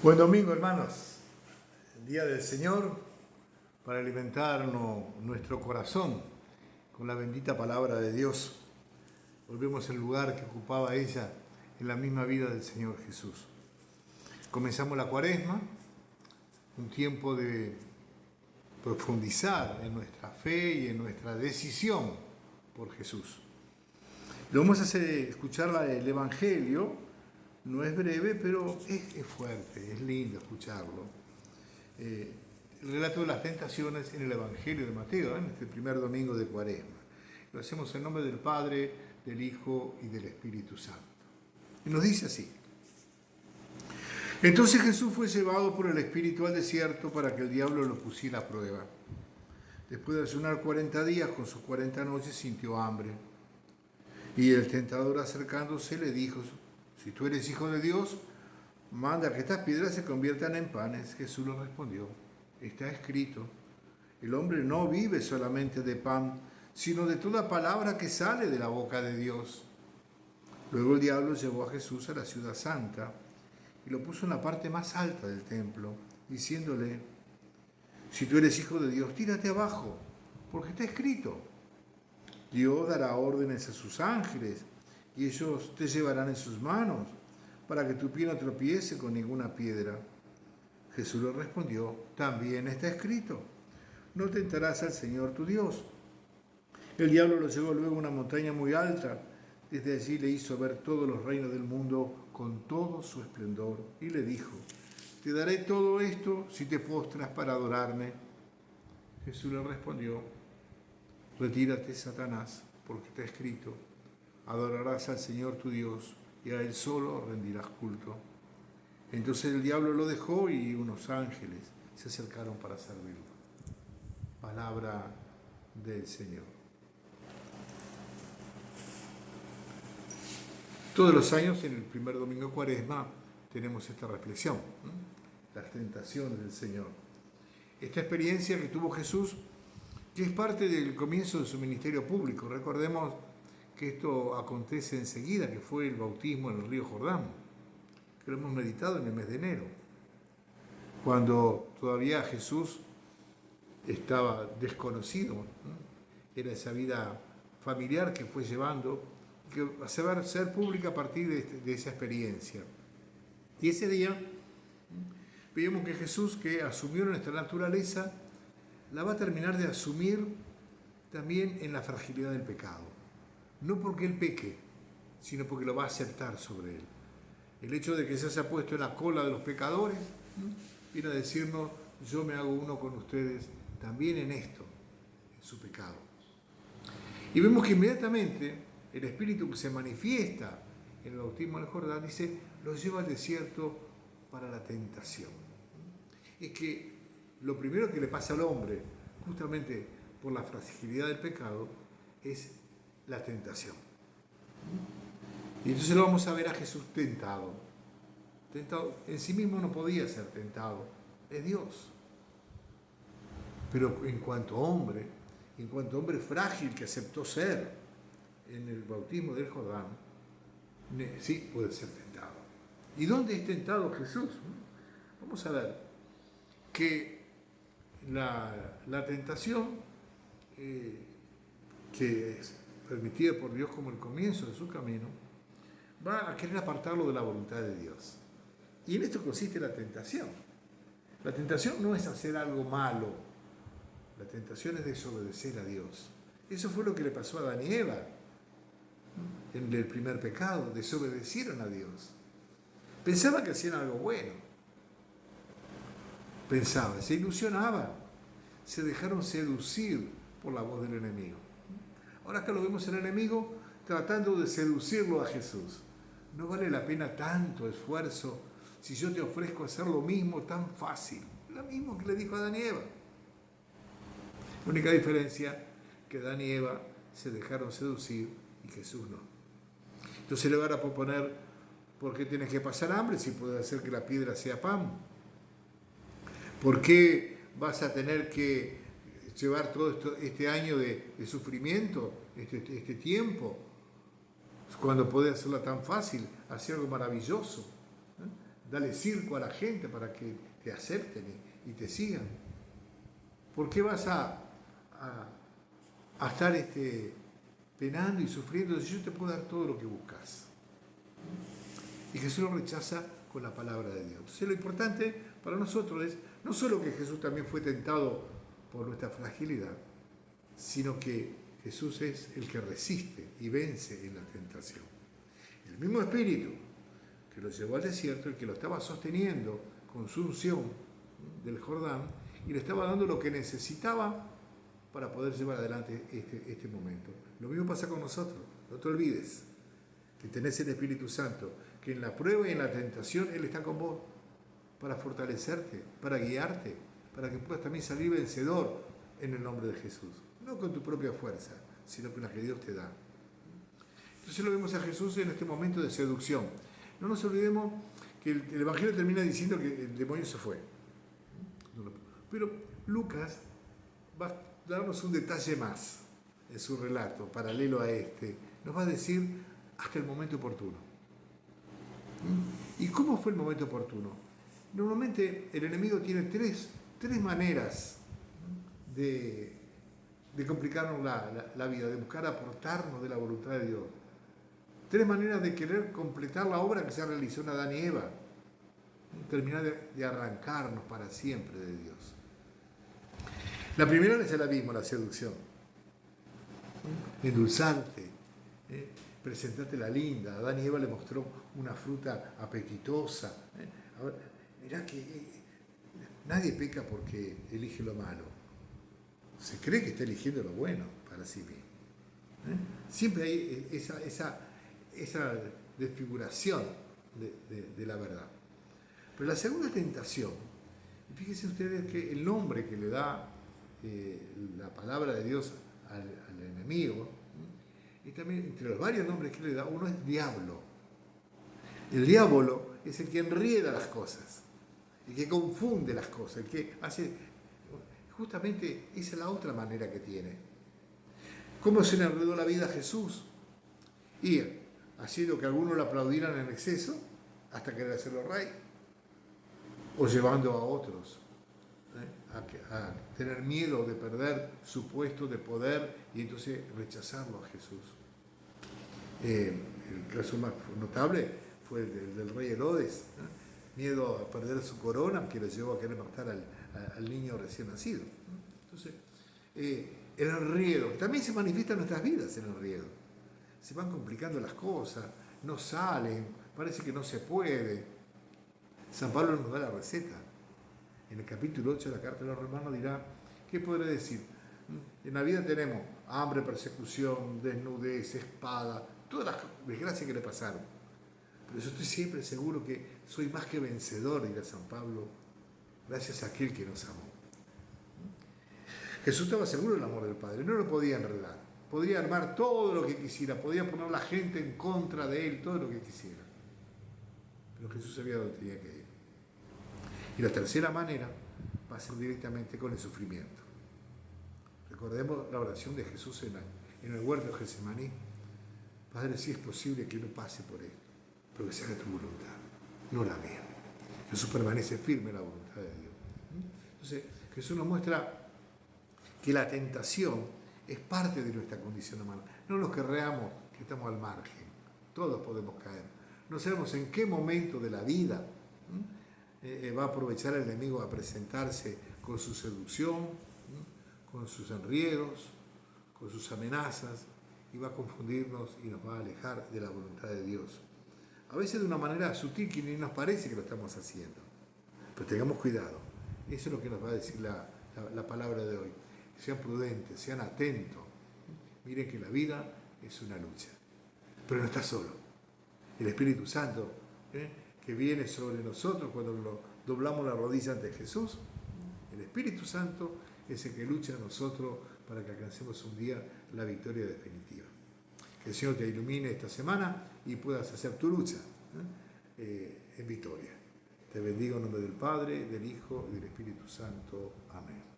Buen domingo, hermanos. El día del Señor para alimentar nuestro corazón con la bendita palabra de Dios. Volvemos al lugar que ocupaba ella en la misma vida del Señor Jesús. Comenzamos la Cuaresma, un tiempo de profundizar en nuestra fe y en nuestra decisión por Jesús. Lo vamos a hacer escuchar el Evangelio. No es breve, pero es fuerte, es lindo escucharlo. El relato de las tentaciones en el Evangelio de Mateo, en este primer domingo de Cuaresma. Lo hacemos en nombre del Padre, del Hijo y del Espíritu Santo. Y nos dice así. Entonces Jesús fue llevado por el Espíritu al desierto para que el diablo lo pusiera a prueba. Después de ayunar 40 días, con sus 40 noches sintió hambre. Y el tentador, acercándose, le dijo: si tú eres hijo de Dios, manda que estas piedras se conviertan en panes. Jesús le respondió: está escrito, el hombre no vive solamente de pan, sino de toda palabra que sale de la boca de Dios. Luego el diablo llevó a Jesús a la ciudad santa y lo puso en la parte más alta del templo, diciéndole: si tú eres hijo de Dios, tírate abajo, porque está escrito, Dios dará órdenes a sus ángeles, y ellos te llevarán en sus manos, para que tu pie no tropiece con ninguna piedra. Jesús le respondió: también está escrito, no tentarás al Señor tu Dios. El diablo lo llevó luego a una montaña muy alta. Desde allí le hizo ver todos los reinos del mundo con todo su esplendor, y le dijo: te daré todo esto si te postras para adorarme. Jesús le respondió: retírate, Satanás, porque está escrito, adorarás al Señor tu Dios y a Él solo rendirás culto. Entonces el diablo lo dejó y unos ángeles se acercaron para servirlo. Palabra del Señor. Todos los años, en el primer domingo de Cuaresma, tenemos esta reflexión, las tentaciones del Señor. Esta experiencia que tuvo Jesús, que es parte del comienzo de su ministerio público. Recordemos que esto acontece enseguida, que fue el bautismo en el río Jordán, que lo hemos meditado en el mes de enero, cuando todavía Jesús estaba desconocido, era esa vida familiar que fue llevando, que se va a ser pública a partir de esa experiencia. Y ese día vemos que Jesús, que asumió nuestra naturaleza, la va a terminar de asumir también en la fragilidad del pecado. No porque él peque, sino porque lo va a aceptar sobre él. El hecho de que se haya puesto en la cola de los pecadores viene a decirnos: yo me hago uno con ustedes también en esto, en su pecado. Y vemos que inmediatamente el Espíritu que se manifiesta en el bautismo del Jordán dice: los lleva al desierto para la tentación. Es que lo primero que le pasa al hombre, justamente por la fragilidad del pecado, es la tentación. Y entonces lo vamos a ver a Jesús tentado. Tentado en sí mismo no podía ser tentado, es Dios. Pero en cuanto hombre frágil que aceptó ser en el bautismo del Jordán, sí puede ser tentado. ¿Y dónde es tentado Jesús? Vamos a ver que la tentación que es permitida por Dios como el comienzo de su camino, va a querer apartarlo de la voluntad de Dios. Y en esto consiste la tentación. La tentación no es hacer algo malo, la tentación es desobedecer a Dios. Eso fue lo que le pasó a Adán y Eva en el primer pecado, desobedecieron a Dios. Pensaban que hacían algo bueno, se ilusionaban, se dejaron seducir por la voz del enemigo. Ahora acá lo vemos el enemigo tratando de seducirlo a Jesús. No vale la pena tanto esfuerzo si yo te ofrezco hacer lo mismo tan fácil. Lo mismo que le dijo a Adán y Eva. La única diferencia que Adán y Eva se dejaron seducir y Jesús no. Entonces le van a proponer: ¿por qué tienes que pasar hambre si puedes hacer que la piedra sea pan? ¿Por qué vas a tener que llevar todo este año de sufrimiento, este tiempo, cuando podés hacerla tan fácil, hacer algo maravilloso? dale circo a la gente para que te acepten y te sigan. ¿Por qué vas a estar penando y sufriendo si yo te puedo dar todo lo que buscas? Y Jesús lo rechaza con la palabra de Dios. Entonces lo importante para nosotros es no solo que Jesús también fue tentado por nuestra fragilidad, sino que Jesús es el que resiste y vence en la tentación. El mismo Espíritu que lo llevó al desierto, el que lo estaba sosteniendo con su unción del Jordán y le estaba dando lo que necesitaba para poder llevar adelante este momento. Lo mismo pasa con nosotros. No te olvides que tenés el Espíritu Santo, que en la prueba y en la tentación Él está con vos para fortalecerte, para guiarte, para que puedas también salir vencedor en el nombre de Jesús. No con tu propia fuerza, sino con la que Dios te da. Entonces lo vemos a Jesús en este momento de seducción. No nos olvidemos que el Evangelio termina diciendo que el demonio se fue. Pero Lucas va a darnos un detalle más en su relato, paralelo a este. Nos va a decir hasta el momento oportuno. ¿Y cómo fue el momento oportuno? Normalmente el enemigo tiene tres maneras de complicarnos la vida, de buscar aportarnos de la voluntad de Dios. Tres maneras de querer completar la obra que se realizó en Adán y Eva. Terminar de arrancarnos para siempre de Dios. La primera es el abismo, la seducción. Endulzante, presentarte la linda. Adán y Eva le mostró una fruta apetitosa. A ver, mirá que nadie peca porque elige lo malo. Se cree que está eligiendo lo bueno para sí mismo. Siempre hay esa desfiguración de la verdad. Pero la segunda tentación, fíjense ustedes que el nombre que le da la palabra de Dios al enemigo, y también entre los varios nombres que le da, uno es diablo. El diablo es el que enrieda las cosas, el que confunde las cosas, el que hace... Justamente esa es la otra manera que tiene. ¿Cómo se le enredó la vida a Jesús? Y haciendo que algunos lo aplaudieran en exceso hasta querer hacerlo rey, o llevando a otros a tener miedo de perder su puesto de poder y entonces rechazarlo a Jesús. El caso más notable fue el del rey Herodes, miedo a perder su corona que le llevó a querer matar al niño recién nacido. Entonces, el enredo, también se manifiesta en nuestras vidas el enredo. Se van complicando las cosas, no salen, parece que no se puede. San Pablo nos da la receta. En el capítulo 8 de la carta de los Romanos dirá, ¿qué podré decir? En la vida tenemos hambre, persecución, desnudez, espada, todas las desgracias que le pasaron. Pero yo estoy siempre seguro que soy más que vencedor, dirá San Pablo, gracias a aquel que nos amó. Jesús estaba seguro del amor del Padre, no lo podía enredar. Podría armar todo lo que quisiera, podía poner la gente en contra de él, todo lo que quisiera. Pero Jesús sabía dónde tenía que ir. Y la tercera manera va a ser directamente con el sufrimiento. Recordemos la oración de Jesús en el huerto de Getsemaní. Padre, si es posible que no pase por esto, pero que se haga tu voluntad, no la mía. Jesús permanece firme en la voluntad de Dios. Entonces, Jesús nos muestra que la tentación es parte de nuestra condición humana. No nos creamos que estamos al margen. Todos podemos caer. No sabemos en qué momento de la vida va a aprovechar el enemigo a presentarse con su seducción, con sus enriedos, con sus amenazas, y va a confundirnos y nos va a alejar de la voluntad de Dios. A veces de una manera sutil que ni nos parece que lo estamos haciendo. Pero tengamos cuidado. Eso es lo que nos va a decir la palabra de hoy. Sean prudentes, sean atentos. Miren que la vida es una lucha. Pero no está solo. El Espíritu Santo, que viene sobre nosotros cuando doblamos la rodilla ante Jesús, el Espíritu Santo es el que lucha a nosotros para que alcancemos un día la victoria definitiva. Que el Señor te ilumine esta semana y puedas hacer tu lucha en victoria. Te bendigo en nombre del Padre, del Hijo y del Espíritu Santo. Amén.